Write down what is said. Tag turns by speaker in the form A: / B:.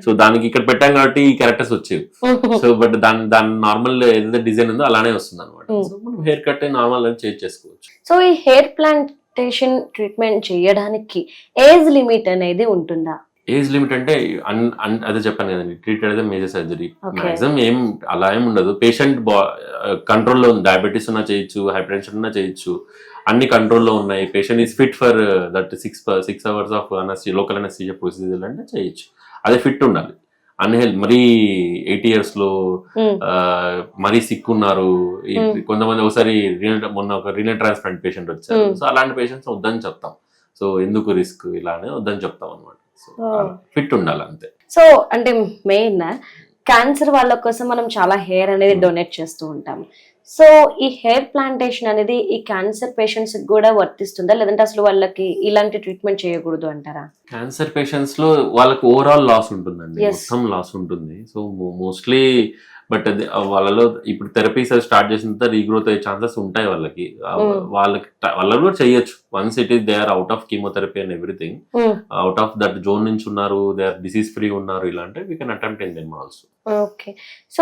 A: So దానికి ఇక్కడ పెట్టాం కాబట్టి ఈ క్యారెక్టర్స్ వచ్చేవి. సో బట్ దాని నార్మల్ ఏదైతే డిజైన్ ఉందో అలానే వస్తుంది అనమాట. సో మనం హెయిర్ కట్ నార్మల్ చేంజ్ చేసుకోవచ్చు.
B: సో ఈ హెయిర్ ప్లాంటేషన్ ట్రీట్మెంట్ చేయడానికి ఏజ్ లిమిట్ అనేది ఉంటుందా?
A: ఏజ్ లిమిట్ అంటే అదే చెప్పాను కదండి, ట్రీటెడ్ అయితే మేజర్ సర్జరీ మాక్సిమం ఏం అలా ఏం ఉండదు. పేషెంట్ కంట్రోల్లో ఉంది, డయాబెటీస్ ఉన్నా చేయొచ్చు, హైపర్ టెన్షన్ ఉన్నా చేయొచ్చు, అన్ని కంట్రోల్లో ఉన్నాయి. Patient is fit for that 6 hours of local anaesthesia procedure అంటే చేయొచ్చు. అదే ఫిట్ ఉండాలి. అన్హెల్త్ మరీ 80 years లో మరీ సిక్ ఉన్నారు, కొంతమంది ఒకసారి మొన్న ఒక రీనల్ ట్రాన్స్ప్లాంట్ పేషెంట్ వచ్చారు. సో అలాంటి పేషెంట్స్ వద్దని చెప్తాం. సో ఎందుకు రిస్క్ ఇలానే వద్దని చెప్తాం అనమాట. ఫిట్ ఉండాలి అంతే.
B: సో అంటే మెయిన్ క్యాన్సర్ వాళ్ళ కోసం మనం చాలా హెయిర్ అనేది డొనేట్ చేస్తూ ఉంటాం. సో ఈ హెయిర్ ప్లాంటేషన్ అనేది ఈ క్యాన్సర్ పేషెంట్స్ కూడా వర్తిస్తుందా, లేదంటే అసలు వాళ్ళకి ఇలాంటి ట్రీట్మెంట్ చేయకూడదు అంటారా?
A: క్యాన్సర్ పేషెంట్స్ లో వాళ్ళకి ఓవరాల్ లాస్ ఉంటుందండి, మొత్తం లాస్ ఉంటుంది. సో మోస్ట్లీ బట్ అది వాళ్ళలో ఇప్పుడు థెరపీస్ స్టార్ట్ చేసిన తర్వాత రీగ్రోత్ అయ్యే ఛాన్సెస్ ఉంటాయి వాళ్ళకి. వాళ్ళు కూడా చేయొచ్చు once it is they are out of chemotherapy and everything, out of that zone నుంచి ఉన్నారు, దే ఆర్ డిసీజ్ ఫ్రీ ఉన్నారు, ఇలా అంటే we can attempt in them also.
B: Okay. So